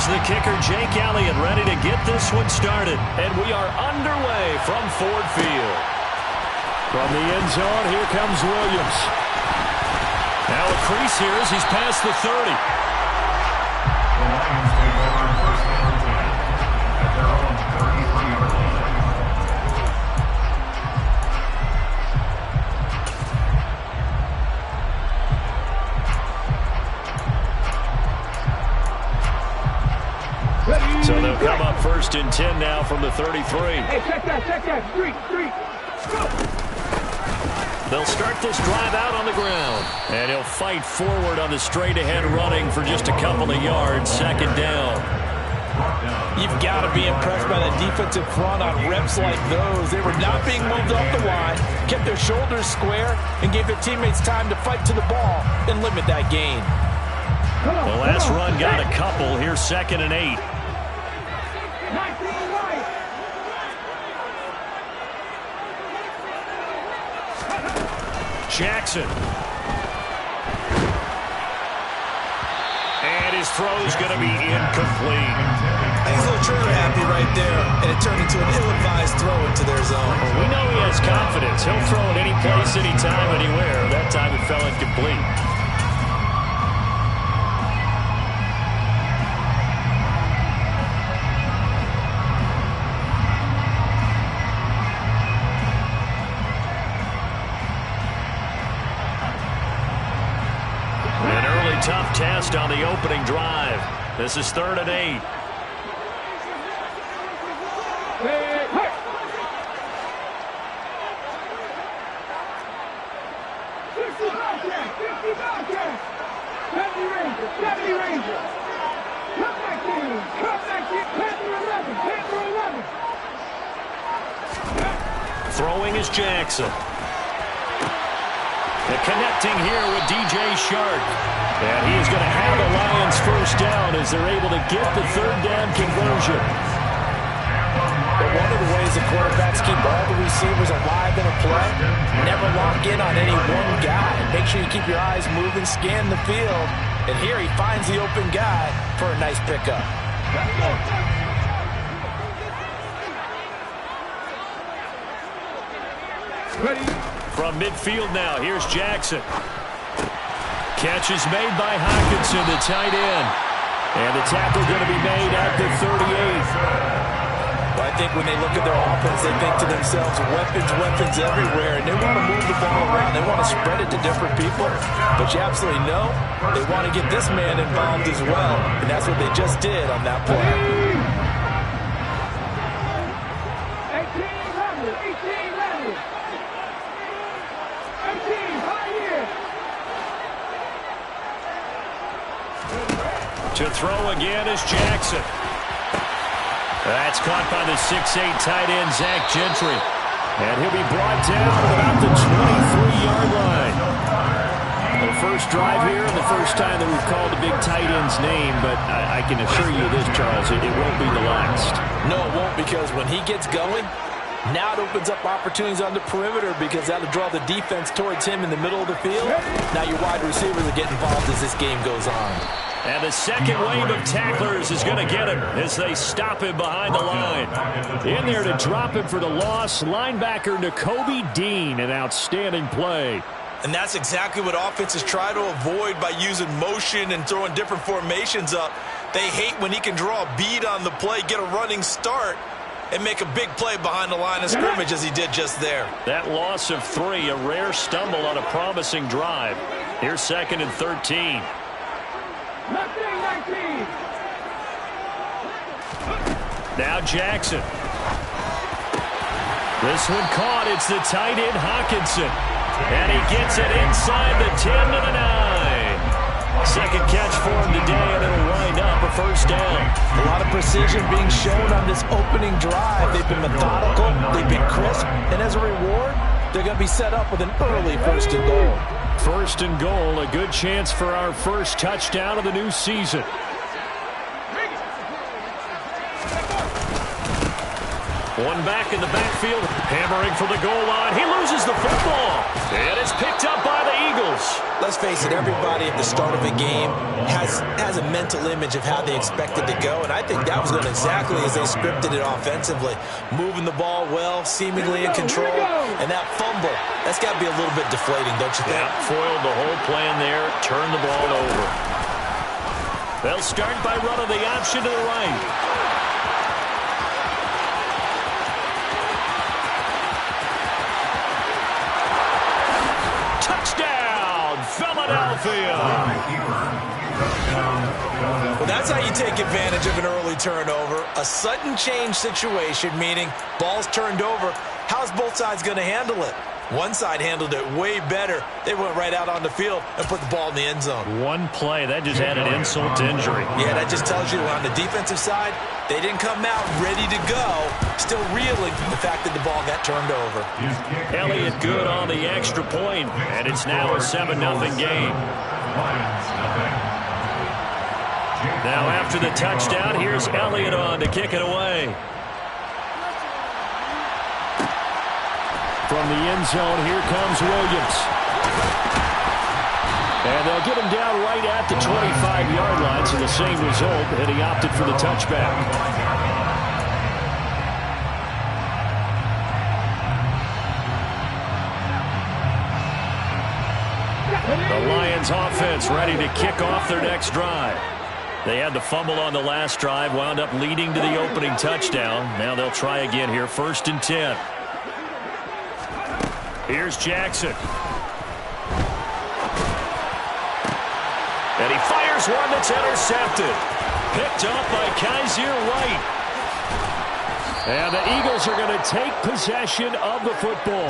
Here's the kicker, Jake Elliott, ready to get this one started. And we are underway from Ford Field. From the end zone, here comes Williams. Now a crease here as he's past the 30. So they'll come up 1st and 10 now from the 33. Hey, check that. Street. Go. They'll start this drive out on the ground. And he'll fight forward on the straight-ahead running for just a couple of yards. 2nd down. You've got to be impressed by the defensive front on reps like those. They were not being moved off the line, kept their shoulders square, and gave their teammates time to fight to the ball and limit that gain. The last run got a couple. Here's 2nd and 8. Jackson. And his throw's going to be incomplete. He's a little trailer happy right there, and it turned into an ill-advised throw into their zone. Well, we know he has confidence. He'll throw it any place, anytime, anywhere. That time it fell incomplete. Tough test on the opening drive. This is 3rd and 8. Throwing is Jackson. And connecting here with DJ Shark. And he is going to have the Lions 1st down as they're able to get the 3rd down conversion. But one of the ways the quarterbacks keep all the receivers alive in a play, never lock in on any one guy. Make sure you keep your eyes moving, scan the field. And here he finds the open guy for a nice pickup. Ready? From midfield now, here's Jackson. Catch is made by Hockenson, the tight end. And the tackle going to be made at the 38. Well, I think when they look at their offense, they think to themselves, weapons everywhere, and they want to move the ball around. They want to spread it to different people. But you absolutely know they want to get this man involved as well, and that's what they just did on that play. 18, To throw again is Jackson. That's caught by the 6'8 tight end, Zach Gentry. And he'll be brought down at about the 23-yard line. The first drive here and the first time that we've called the big tight end's name, but I can assure you this, Charles, it won't be the last. No, it won't, because when he gets going, now it opens up opportunities on the perimeter because that'll draw the defense towards him in the middle of the field. Now your wide receivers will get involved as this game goes on. And the second wave of tacklers is going to get him as they stop him behind the line. In there to drop him for the loss, linebacker Nakobe Dean, an outstanding play. And that's exactly what offenses try to avoid by using motion and throwing different formations up. They hate when he can draw a bead on the play, get a running start, and make a big play behind the line of scrimmage as he did just there. That loss of 3, a rare stumble on a promising drive. Here's 2nd and 13. Now Jackson. This one caught. It's the tight end Hockenson. And he gets it inside the 10 to the 9. Second catch for him today, and it'll wind up a 1st down. A lot of precision being shown on this opening drive. They've been methodical, they've been crisp, and as a reward, they're going to be set up with an early 1st and goal. 1st and goal, a good chance for our first touchdown of the new season. One back in the backfield, hammering for the goal line. He loses loses the football. And it's picked up by the Eagles. Let's face it, everybody at the start of a game has a mental image of how they expect it to go, and I think that was going exactly as they scripted it offensively. Moving the ball well, seemingly in control, and that fumble, that's got to be a little bit deflating, don't you think? Yeah, foiled the whole plan there, turned the ball over. They'll start by running the option to the right. Philadelphia. Well, that's how you take advantage of an early turnover. A sudden change situation, meaning ball's turned over. How's both sides going to handle it? One side handled it way better. They went right out on the field and put the ball in the end zone. One play, that just added insult to injury. Yeah, that just tells you on the defensive side, they didn't come out ready to go, still reeling from the fact that the ball got turned over. Elliott good on the extra point, and it's now a 7-0 game. Now after the touchdown, here's Elliott on to kick it away. From the end zone, here comes Williams. And they'll get him down right at the 25-yard line, so the same result, and he opted for the touchback. The Lions offense ready to kick off their next drive. They had the fumble on the last drive, wound up leading to the opening touchdown. Now they'll try again here, 1st and 10. Here's Jackson. And he fires one that's intercepted. Picked up by Kaiser White. And the Eagles are going to take possession of the football.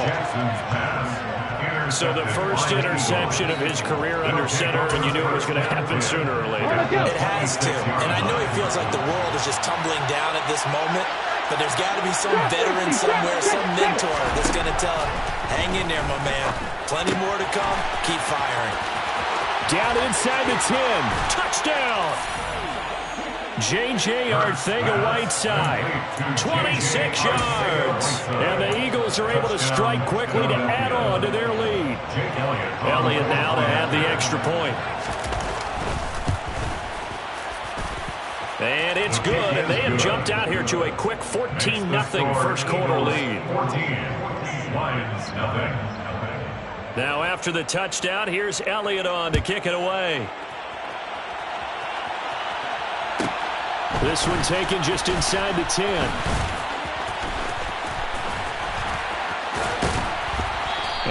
So the first interception of his career under center, and you knew it was going to happen sooner or later. It has to. And I know he feels like the world is just tumbling down at this moment. But there's got to be some veteran somewhere, some mentor that's going to tell him, hang in there, my man. Plenty more to come. Keep firing. Down inside the 10. Touchdown. J.J. Arcega-Whiteside. 26 yards. And the Eagles are able to strike quickly to add on to their lead. Elliott now to add the extra point. And it's good, and they have jumped out here to a quick 14-0 first quarter lead. Now after the touchdown, here's Elliott on to kick it away. This one taken just inside the 10.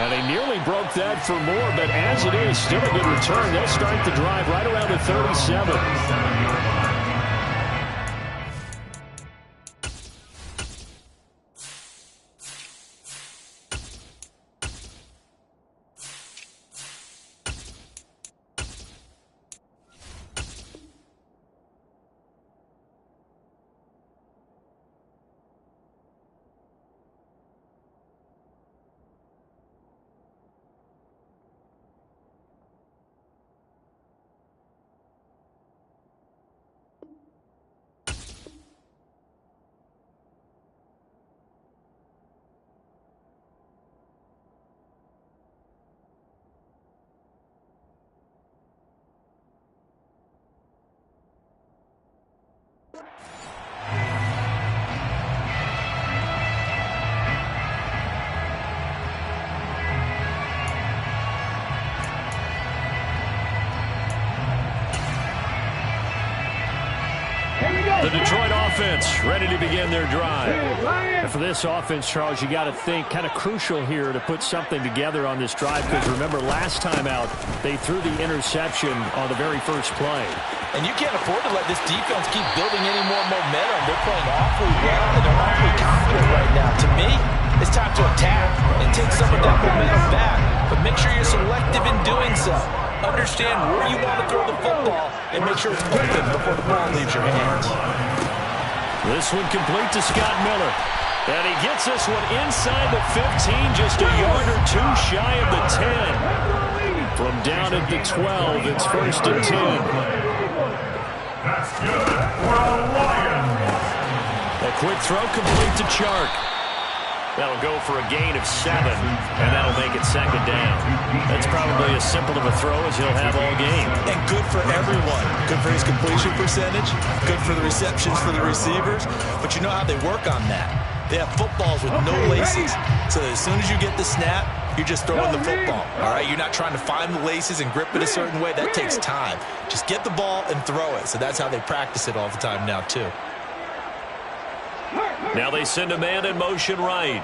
And they nearly broke that for more, but as it is, still a good return. They'll start the drive right around the 37. The Detroit offense ready to begin their drive. And for this offense, Charles, you got to think kind of crucial here to put something together on this drive, because remember last time out they threw the interception on the very first play. And you can't afford to let this defense keep building any more momentum. They're playing awfully well, and they're awfully confident right now. To me, it's time to attack and take some of that momentum back. But make sure you're selective in doing so. Understand where you want to throw the football and make sure it's open before the ball leaves your hands. This one complete to Scott Miller. And he gets this one inside the 15, just a yard or two shy of the 10. From down at the 12, it's 1st and 10. That's good for the Lions. A quick throw complete to Chark. That'll go for a gain of 7, and that'll make it second down. That's probably as simple of a throw as he'll have all game. And good for everyone. Good for his completion percentage. Good for the receptions for the receivers. But you know how they work on that. They have footballs with no laces. So as soon as you get the snap, you're just throwing the football. All right, you're not trying to find the laces and grip it a certain way. That takes time. Just get the ball and throw it. So that's how they practice it all the time now, too. Now they send a man in motion right.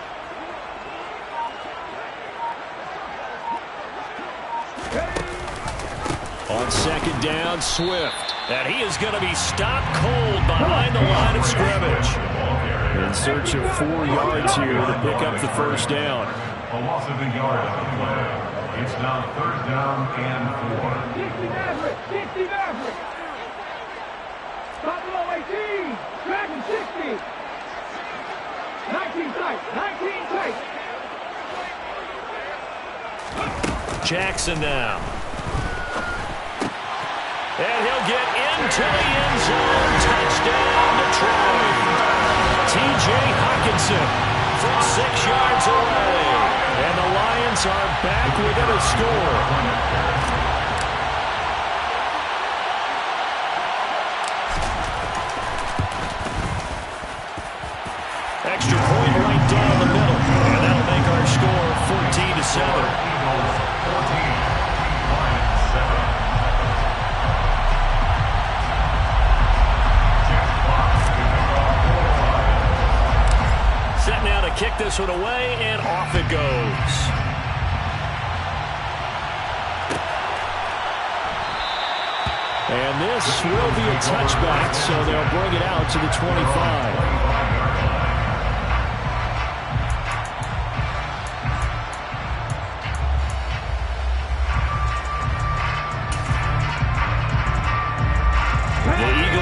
On second down, Swift. And he is going to be stopped cold behind the line of scrimmage. In search of 4 yards here to pick up the first down. A loss of a yard on the play. It's now 3rd down and 4. 60 Maverick. 60 Maverick. Top below 18. Dragon 60. 19 tight. 19 tight. Jackson now. And he'll get into the end zone. Touchdown, Detroit. T.J. Hockenson from 6 yards away. And the Lions are back within a score. Extra point right down the middle. And that'll make our score 14-7. Set now to kick this one away, and off it goes. And this will be a touchback, so they'll bring it out to the 25.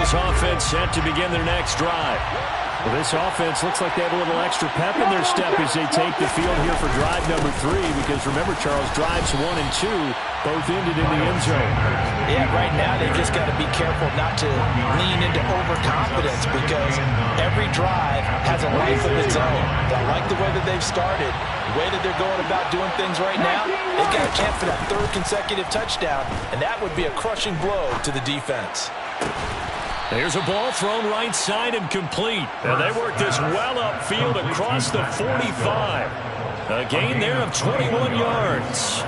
Offense set to begin their next drive. Well, this offense looks like they have a little extra pep in their step as they take the field here for drive number 3, because remember, Charles, drives 1 and 2 both ended in the end zone. Yeah, right now they've just got to be careful not to lean into overconfidence, because every drive has a life of its own. I like the way that they've started, the way that they're going about doing things right now. They've got a chance for that 3rd consecutive touchdown, and that would be a crushing blow to the defense. There's a ball thrown right side and complete. And they work this well upfield across the 45. A gain there of 21 yards.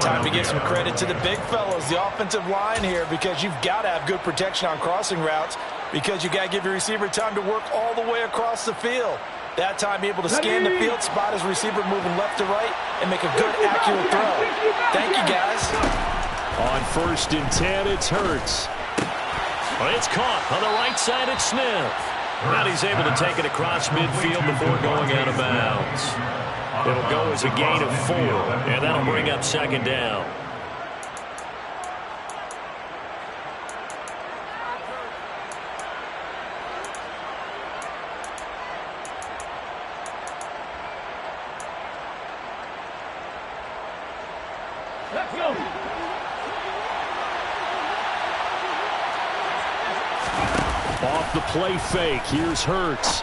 Time to give some credit to the big fellows, the offensive line here, because you've got to have good protection on crossing routes, because you've got to give your receiver time to work all the way across the field. That time, be able to scan the field, spot his receiver moving left to right, and make a good, accurate throw. Thank you, guys. On 1st and 10, it's Hurts. Well, it's caught on the right side at Smith. And he's able to take it across midfield before going out of bounds. It'll go as a gain of 4, and that'll bring up second down. Let's go. Off the play fake, here's Hurts.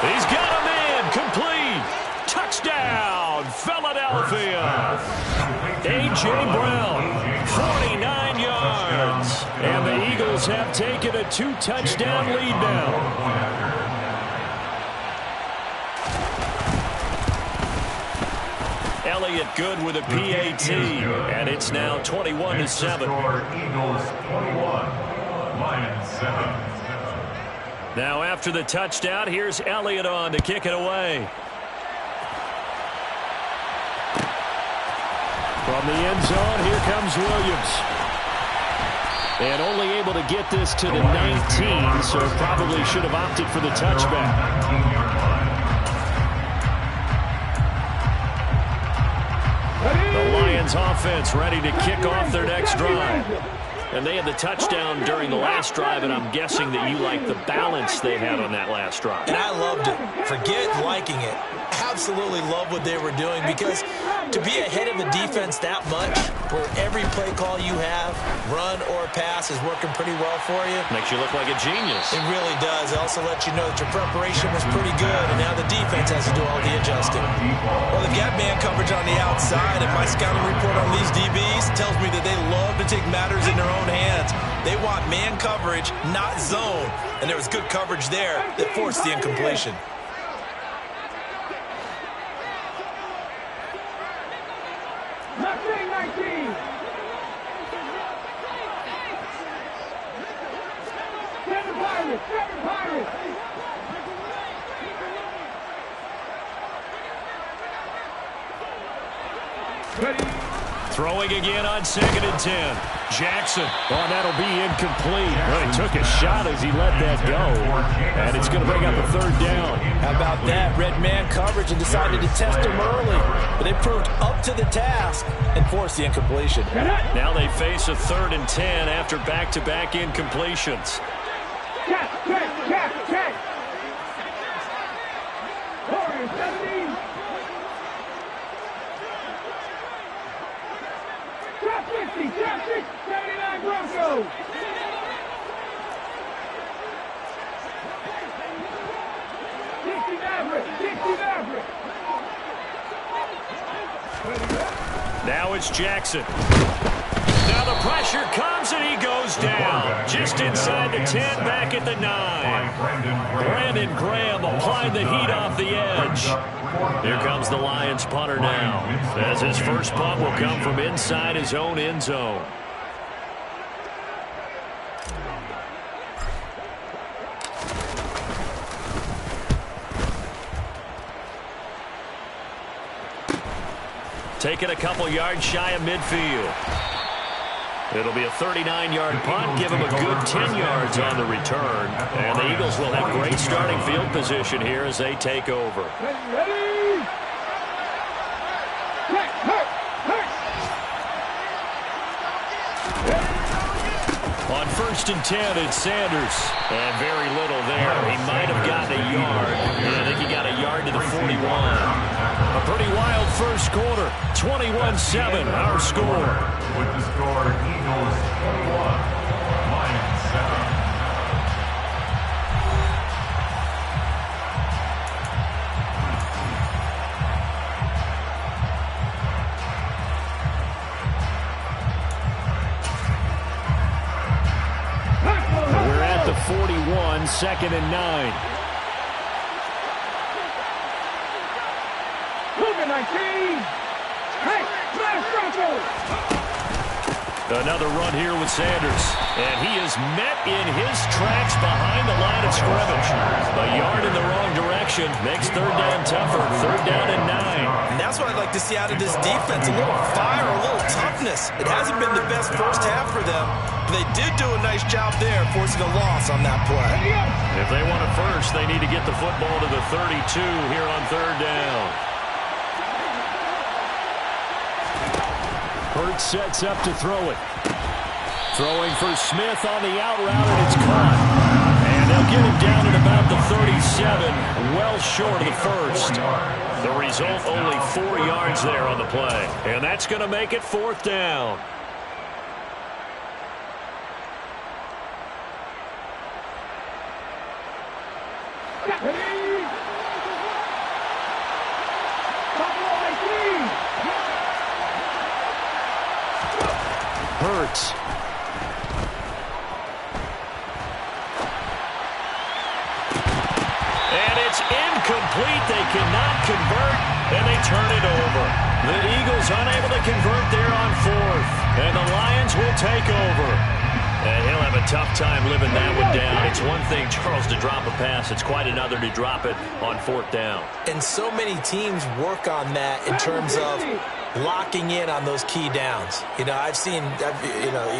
He's got a man, complete. Touchdown, Philadelphia. A.J. Brown, 49 yards. And the Eagles have taken a 2-touchdown lead now. Elliott good with a PAT, and it's now 21-7. Eagles 21. Lions 7. Now after the touchdown, here's Elliott on to kick it away. From the end zone, here comes Williams. And only able to get this to the 19, so probably should have opted for the touchback. The Lions offense ready to kick off their next drive. And they had the touchdown during the last drive, and I'm guessing that you like the balance they had on that last drive. And I loved it. Forget liking it. Absolutely love what they were doing, because to be ahead of a defense that much, where every play call you have, run or pass, is working pretty well for you. Makes you look like a genius. It really does. It also lets you know that your preparation was pretty good, and now the defense has to do all the adjusting. Well, they've got man coverage on the outside, and my scouting report on these DBs tells me that they love to take matters in their own hands. They want man coverage, not zone. And there was good coverage there that forced the incompletion. Mustang 19. 7 Pirates, 7 Pirates. Ready. Throwing again on 2nd and 10. Jackson. Oh, that'll be incomplete. Well, he took a shot as he let that go. And it's going to bring up a 3rd down. How about that? Red man coverage and decided to test him early. But they proved up to the task and forced the incompletion. Now they face a 3rd and 10 after back-to-back incompletions. Check. Warriors 17. Trap 50, trap 6, 79 Broncos. Maverick. Now it's Jackson. Now the pressure comes and he goes down. Just inside the 10, back at the 9. Brandon Graham applying the heat off the edge. Here comes the Lions punter now, as his first punt will come from inside his own end zone. Taking a couple yards shy of midfield. It'll be a 39-yard punt, give him a good 10 yards on the return. And the Eagles will have great starting field position here as they take over. Ready. Hurt. On 1st and 10, it's Sanders. And very little there. He might have gotten a yard. Yeah, I think he got a yard to the 41. A pretty wild first quarter. 21-7, our score. With the score, Eagles 21, Lions 7. We're at the 41, 2nd and 9. Luka 19. Hey, smash Broncos. Another run here with Sanders. And he is met in his tracks behind the line of scrimmage. A yard in the wrong direction makes 3rd down tougher. 3rd down and 9. And that's what I'd like to see out of this defense. A little fire, a little toughness. It hasn't been the best first half for them, but they did do a nice job there, forcing a loss on that play. If they want it first, they need to get the football to the 32 here on 3rd down. Hurts sets up to throw it. Throwing for Smith on the out route, and it's caught. And they'll get him down at about the 37, well short of the first. The result, only 4 yards there on the play. And that's going to make it 4th down. Hurts. And it's incomplete. They cannot convert, and they turn it over. The Eagles unable to convert there on 4th, and the Lions will take over. And he'll have a tough time living that one down. It's one thing, Charles, to drop a pass. It's quite another to drop it on 4th down. And so many teams work on that in terms of locking in on those key downs. You know,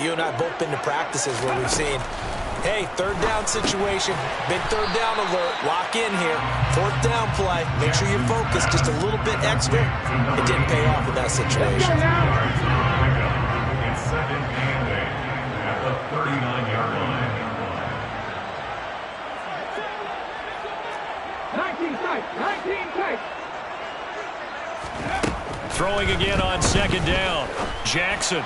you and I have both been to practices where we've seen, hey, 3rd down situation, big 3rd down alert, lock in here, 4th down play, make sure you focus just a little bit extra. It didn't pay off in that situation. It's 2nd and 8 at 39-yard line. 19 tight. 19 tight. Throwing again on second down. Jackson.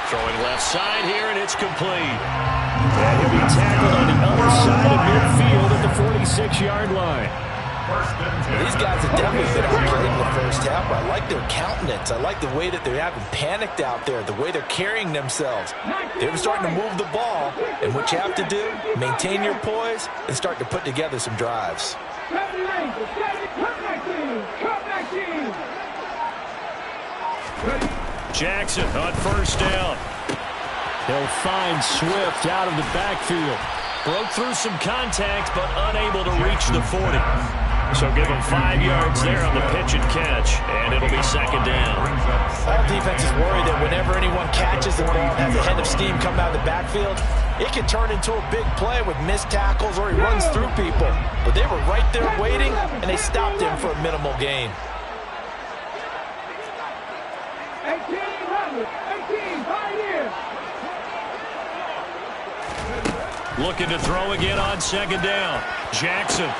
Throwing left side here, and it's complete. And he'll be tackled on the other side of midfield at the 46-yard line. These guys have definitely been on play in the first half. I like their countenance. I like the way that they're having panicked out there, the way they're carrying themselves. They're starting to move the ball, and what you have to do, maintain your poise and start to put together some drives. Jackson on first down. He'll find Swift out of the backfield. Broke through some contact, but unable to reach the 40. So give him 5 yards there on the pitch and catch, and it'll be second down. All defenses worry that whenever anyone catches the ball and has a head of steam coming out of the backfield, it can turn into a big play with missed tackles or he runs through people. But they were right there waiting, and they stopped him for a minimal gain. 18, 5 years. Looking to throw again on second down. Jackson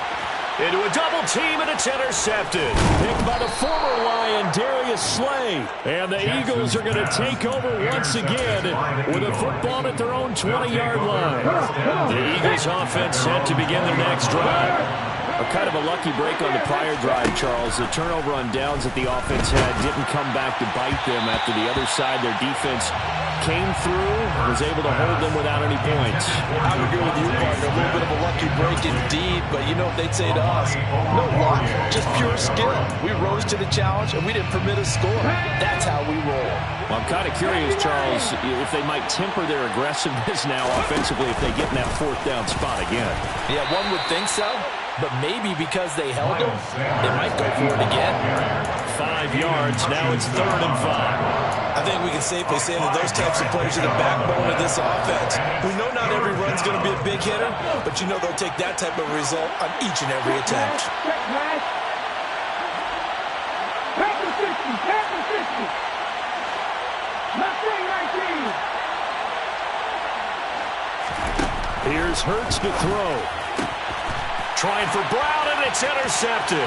into a double team, and it's intercepted. Picked by the former Lion, Darius Slay. And the Eagles are going to take over once again with a football at their own 20-yard line. The Eagles offense set to begin their next drive. A kind of a lucky break on the prior drive, Charles. The turnover on downs that the offense had didn't come back to bite them after the other side. Their defense came through, was able to hold them without any points. I would agree with you, partner. A little bit of a lucky break indeed, but you know what they'd say to us? No luck, just pure skill. We rose to the challenge, and we didn't permit a score. That's how we roll. Well, I'm kind of curious, Charles, if they might temper their aggressiveness now offensively if they get in that fourth down spot again. Yeah, one would think so, but maybe because they held them, they might go for it again. 5 yards, now it's 3rd and 5. I think we can safely say that those types of players are the backbone of this offense. We know not every run's going to be a big hitter, but you know they'll take that type of result on each and every attempt. Half the 60. Left wing 19. Here's Hurts to throw. Trying for Brown, and it's intercepted.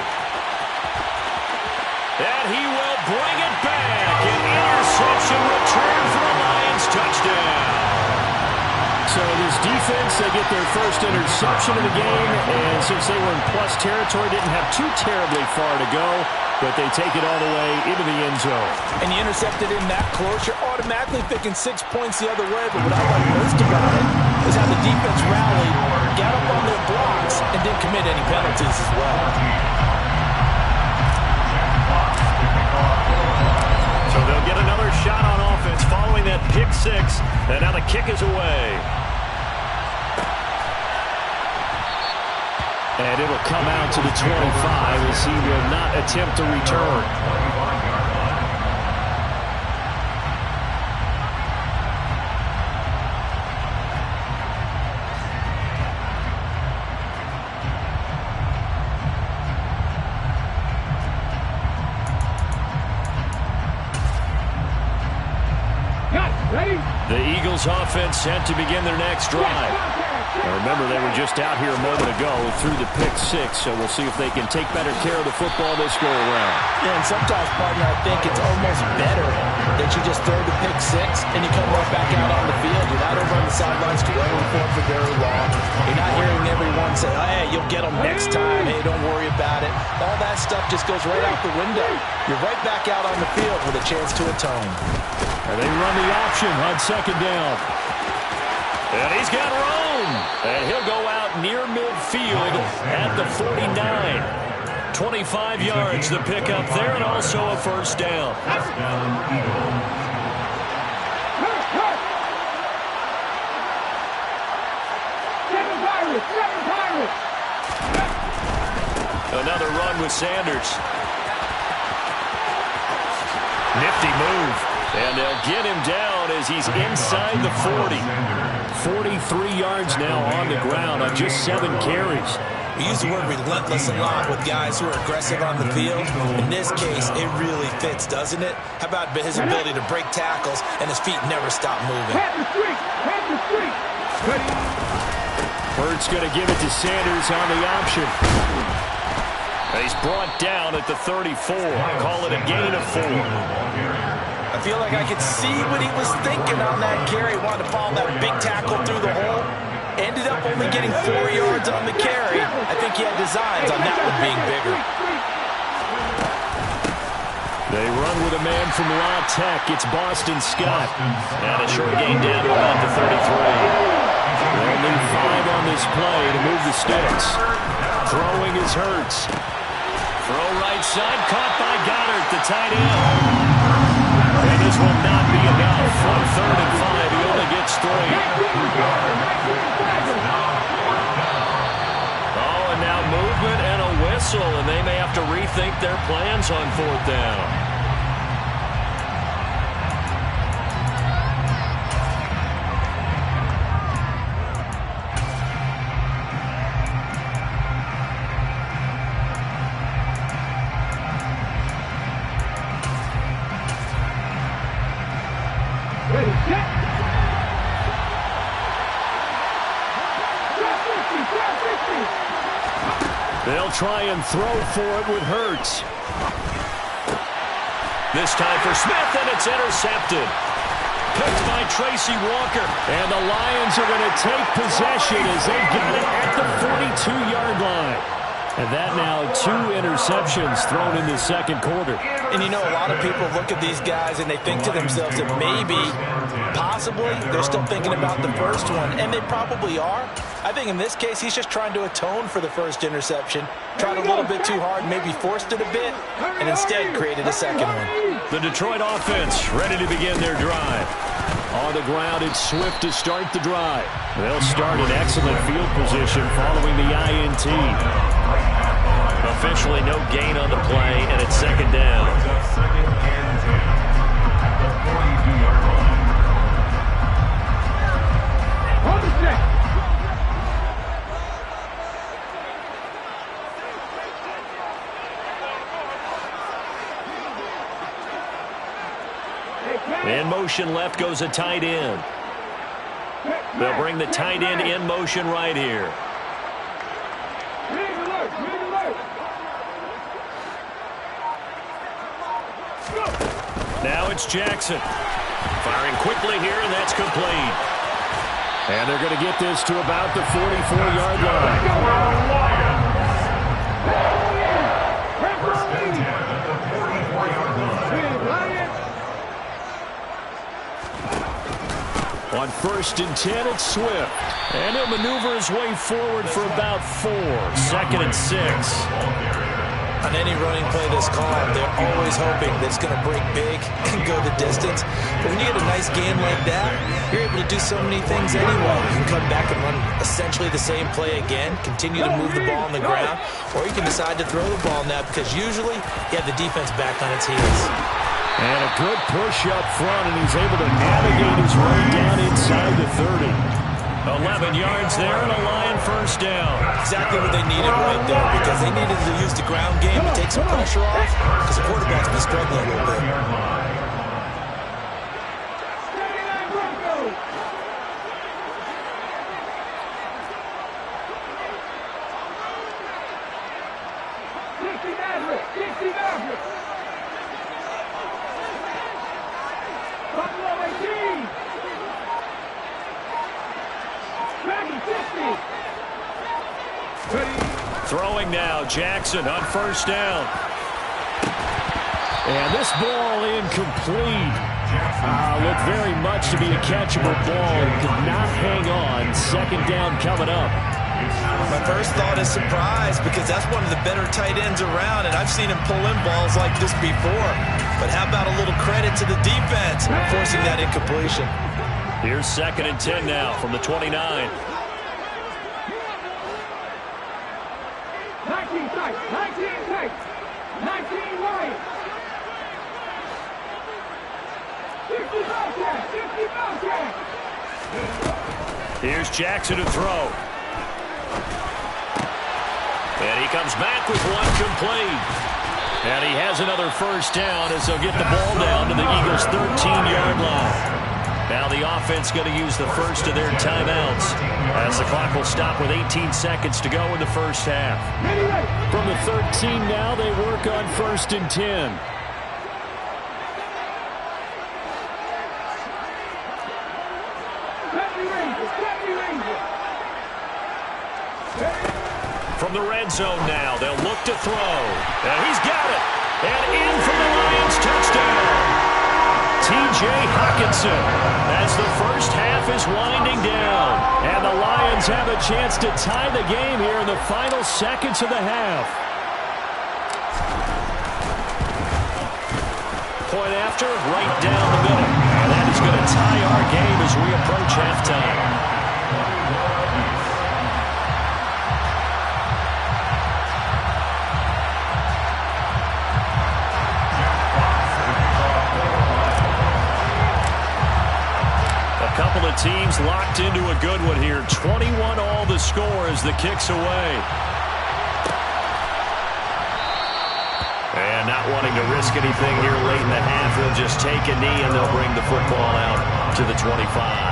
And he will bring it back. An interception return for the Lions touchdown. So this defense, they get their first interception of the game, and since they were in plus territory, didn't have too terribly far to go, but they take it all the way into the end zone. And you intercepted in that close, you're automatically thinking 6 points the other way, but what I like most about it is how the defense rallied, got up on their blocks, and didn't commit any penalties as well. So they'll get another shot on offense following that pick six, and now the kick is away. And it'll come out to the 25 as he will not attempt to return. The Eagles offense set to begin their next drive. Now remember, they were just out here a moment ago through the pick six, so we'll see if they can take better care of the football this go around. Yeah, and sometimes, partner, I think it's almost better that you just throw the pick six and you come right back out on the field. You're not over on the sidelines dwelling for very long. You're not hearing everyone say, hey, you'll get them next time. Hey, don't worry about it. All that stuff just goes right out the window. You're right back out on the field with a chance to atone. And they run the option on second down. And he's got room. And he'll go out near midfield at the 49. 25 yards the pickup there, and also a first down. Another run with Sanders. Nifty move. And they'll get him down as he's inside the 40. 43 yards now on the ground on just 7 carries. We use the word relentless a lot with guys who are aggressive on the field. In this case, it really fits, doesn't it? How about his ability to break tackles and his feet never stop moving? Bird's going to give it to Sanders on the option. He's brought down at the 34. Call it a gain of 4. I feel like I could see what he was thinking on that carry. Wanted to follow that big tackle through the hole. Ended up only getting 4 yards on the carry. I think he had designs on that one being bigger. They run with a man from La Tech. It's Boston Scott. And a short gain down to about the 33. They'll need 5 on this play to move the sticks. Throwing is Hurts. Throw right side, caught by Goddard, the tight end. And this will not be enough. On 3rd and 5, he only gets 3. Oh, and now movement and a whistle, and they may have to rethink their plans on 4th down. They'll try and throw for it with Hurts. This time for Smith, and it's intercepted. Picked by Tracy Walker. And the Lions are going to take possession as they got it at the 42-yard line. And that now 2 interceptions thrown in the second quarter. And you know, a lot of people look at these guys and they think to themselves that maybe, possibly, they're still thinking about the first one. And they probably are. I think in this case, he's just trying to atone for the first interception. Tried a little bit too hard, maybe forced it a bit, and instead created a second one. The Detroit offense ready to begin their drive. On the ground, it's Swift to start the drive. They'll start in excellent field position following the INT. Officially no gain on the play, and it's 2nd down. In motion left goes a tight end. They'll bring the tight end in motion right here. Now it's Jackson. Firing quickly here, and that's complete. And they're going to get this to about the 44-yard line. On 1st and 10, it's Swift. And he'll maneuver his way forward for about 4. 2nd and 6. On any running play that's called, they're always hoping that it's going to break big and go the distance. But when you get a nice game like that, you're able to do so many things anyway. You can come back and run essentially the same play again, continue to move the ball on the ground, or you can decide to throw the ball now because usually you have the defense back on its heels. And a good push up front, and he's able to navigate his way down inside the 30. 11 yards there, and a Lion 1st down. Exactly what they needed right there, because they needed to use the ground game to take some pressure off, because the quarterback's been struggling a little bit. Throwing now, Jackson on 1st down. And this ball incomplete. Looked very much to be a catchable ball. Could not hang on. 2nd down coming up. My first thought is surprise, because that's one of the better tight ends around, and I've seen him pull in balls like this before. But how about a little credit to the defense forcing that incompletion? Here's 2nd and 10 now from the 29. 19 tight, 19 tight, 19 wide. 50 Bobcat, 50 Bobcat. Here's Jackson to throw. And he comes back with one complete. And he has another first down as they'll get the ball down to the Eagles' 13-yard line. Now the offense going to use the first of their timeouts as the clock will stop with 18 seconds to go in the first half. From the 13 now, they work on 1st and 10. From the red zone now, they'll look to throw. And he's got it. And in for the Lions touchdown. T.J. Hockenson as the first half is winding down. And the Lions have a chance to tie the game here in the final seconds of the half. Point after, right down the middle. And that is going to tie our game as we approach halftime. Couple of teams locked into a good one here. 21 all the score as the kick's away. And not wanting to risk anything here late in the half, they'll just take a knee and they'll bring the football out to the 25.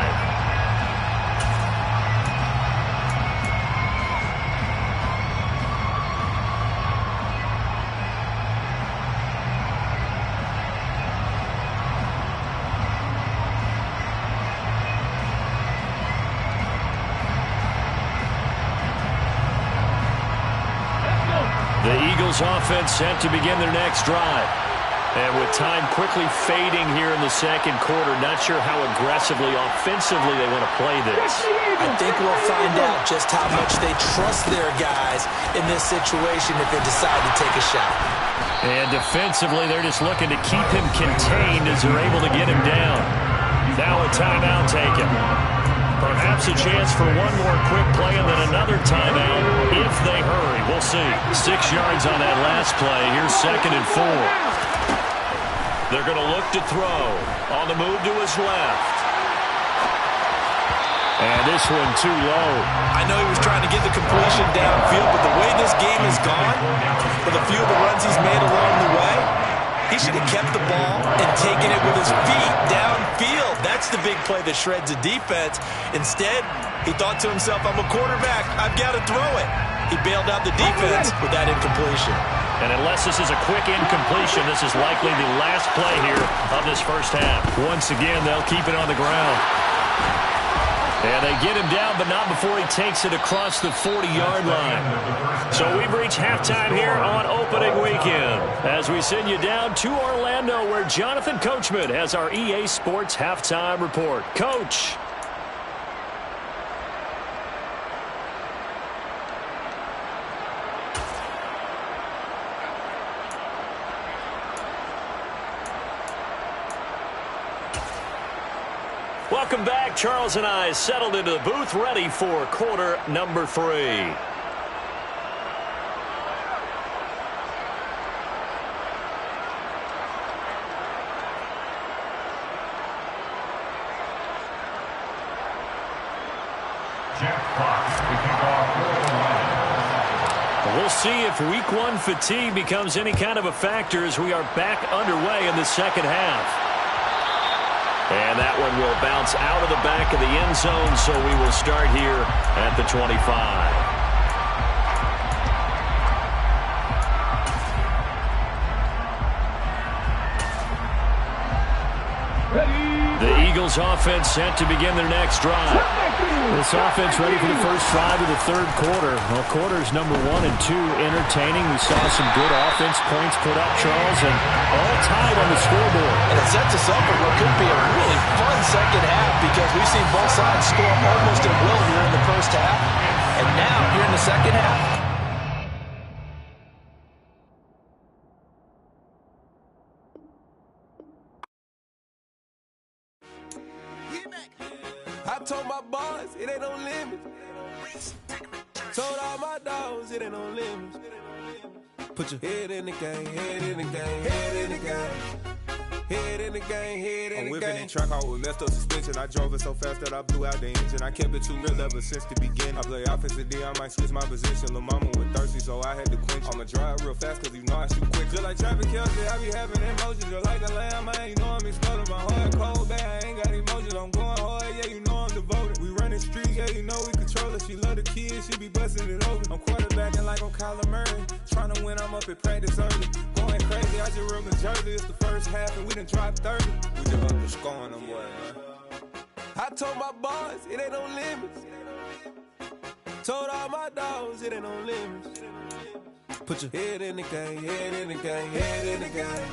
The Eagles offense set to begin their next drive. And with time quickly fading here in the second quarter, not sure how aggressively, offensively they want to play this. I think we'll find out just how much they trust their guys in this situation if they decide to take a shot. And defensively, they're just looking to keep him contained as they're able to get him down. Now a timeout taken. Perhaps a chance for one more quick play and then another timeout if they hurry. We'll see. 6 yards on that last play. Here's 2nd and 4. They're going to look to throw. On the move to his left. And this one too low. I know he was trying to get the completion downfield, but the way this game has gone, with a few of the runs he's made along the way, he should have kept the ball and taken it with his feet downfield. That's the big play that shreds a defense. Instead, he thought to himself, I'm a quarterback. I've got to throw it. He bailed out the defense with that incompletion. And unless this is a quick incompletion, this is likely the last play here of this first half. Once again, they'll keep it on the ground. And they get him down, but not before he takes it across the 40-yard line. So we've reached halftime here on opening weekend as we send you down to Orlando where Jonathan Coachman has our EA Sports Halftime Report. Coach. Welcome back. Charles and I settled into the booth ready for quarter number 3. We'll see if week 1 fatigue becomes any kind of a factor as we are back underway in the second half. And that one will bounce out of the back of the end zone, so we will start here at the 25. The Eagles offense set to begin their next drive. This offense ready for the first drive of the third quarter. Well, quarters number 1 and 2 entertaining. We saw some good offense points put up, Charles, and all tied on the scoreboard. And it sets us up for what could be a really fun second half because we've seen both sides score almost at will here in the first half. And now here in the second half, I told my boys, it ain't no limit. Told all my dogs, it ain't no limit. Put your head in the game, head in the game, head in the game. Head in the game, head in the game. I'm whipping in track out with messed up suspension. I drove it so fast that I blew out the engine. I kept it too real ever since the beginning. I play offensive D, I might switch my position. Lil' mama was thirsty, so I had to quench. I'ma drive real fast, cause you know I shoot quick. Just like Travis Kelce, I be having emotions. Just like the lamb, man, you know I'm exploding. My heart cold, bad, I ain't got emotions. I'm going hard, yeah, you know I'm devoted. We running streets, yeah, you know we control it. She love the kids, she be busting it over. I'm quarterbacking like I'm Kyler Murray. Trying to win, I'm up at practice early. Going crazy, I just rub the jersey. It's the first half, and we done dropped 30. We just up to scoring them, boy, man. I told my boys, it ain't no limits. Told all my dogs, it ain't no limits. Put your head in the game, head in the game, head in the game.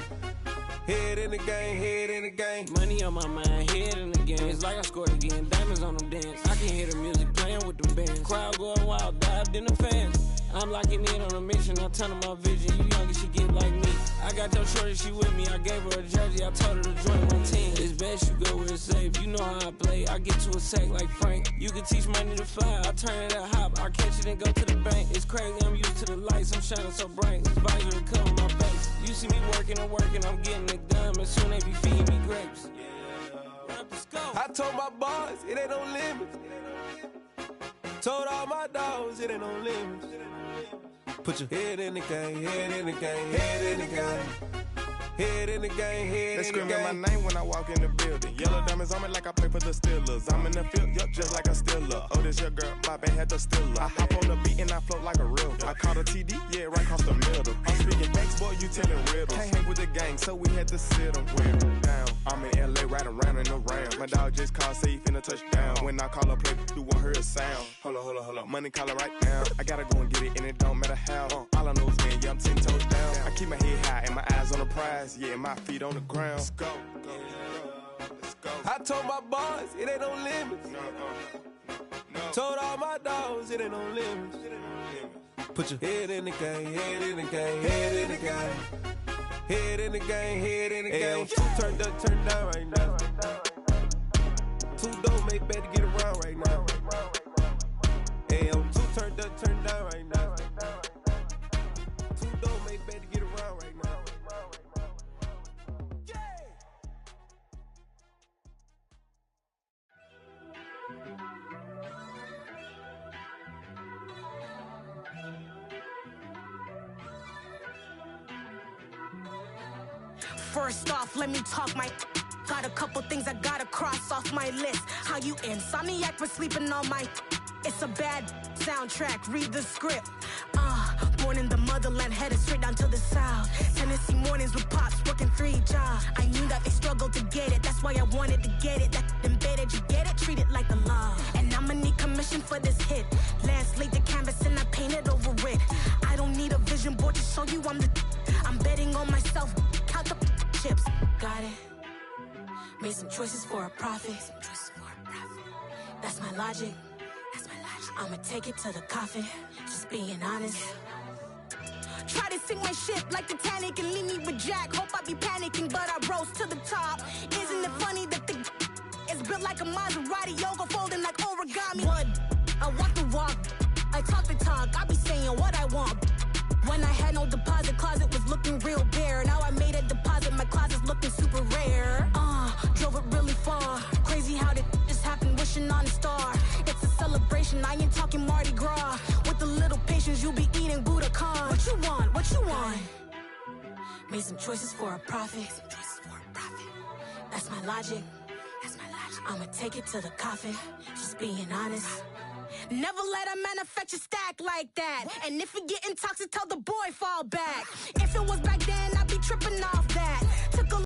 Head in the game, head in the game. Money on my mind, head in the game. It's like I scored again, diamonds on them dance. I can hear the music playing with them bands. Crowd going wild, dived in the fans. I'm locking in on a mission, I'm turning my vision. You young and she get like me. I got your shorty, she with me. I gave her a jersey, I told her to join my team. It's best you go where it's safe. You know how I play, I get to a sack like Frank. You can teach money to fly, I turn it that hop. I catch it and go to the bank. It's crazy, I'm used to the lights, I'm shining so bright. This visor will cover my face. You see me working and working, I'm getting it done. And soon they be feeding me grapes. I told my boys, it ain't no limits. Told all my dogs, it ain't no limits. Put your head in the game, head in the game, head in the game. Head in the game, head in the game. They screaming my name when I walk in the building. Yellow diamonds on me like I play for the Steelers. I'm in the field, yup, just like a Steeler. Oh, this your girl, my bad had the Steeler. I hop on the beat and I float like a river. I caught a TD, yeah, right across the middle. I'm speaking thanks, boy, you telling riddles. Can't hang with the gang, so we had to sit them down. I'm in LA, riding around in the Ram. My dog just called, say he finna touchdown. When I call a play, you won't hear a sound. Hold up, money call it right now. I gotta go and get it, and it don't matter how. All I know is win, yeah, I'm 10 toes down. I keep my head high and my eyes on the prize. Yeah, my feet on the ground. Let's go. Let's go. I told my boys, it ain't no limits. No. Told all my dogs, it ain't no limits. Put your head in the game, head in the game, head in the game. Head in the game, head in the game. Two turned up, turned down right now. Two dope make better get around right now. Two turned up, turned down right now. Two dope make better get around right now. First off, let me talk my. Got a couple things I gotta cross off my list. How you insomniac for sleeping on my. It's a bad soundtrack, read the script. Born in the motherland, headed straight down to the south. Tennessee mornings with pops, working 3 jobs. I knew that they struggled to get it, that's why I wanted to get it. That embedded, you get it, treat it like a law. And I'ma need commission for this hit. Last laid the canvas and I painted over it. I don't need a vision board to show you I'm betting on myself, count the chips. Got it. Made some choices for a profit. That's my logic. I'ma take it to the coffin, just being honest. Try to sink my ship like Titanic and leave me with Jack. Hope I be panicking, but I rose to the top. Isn't it funny that the is built like a Maserati, yoga folding like origami? What? I walk the walk, I talk the talk, I be saying what I want. When I had no deposit, closet was looking real bare. Now I made a deposit, my closet's looking super rare. Drove it really far. Crazy how did just happen, wishing on a star. It's a celebration, I ain't talking Mardi Gras. With a little patience, you'll be eating Budokan. What you want? What you want? Made some choices for a profit. That's my logic. I'ma take it to the coffin, just being honest. Never let a manufacture stack like that. And if it getting toxic, tell the boy fall back. If it was back then, I'd be tripping off that. Took a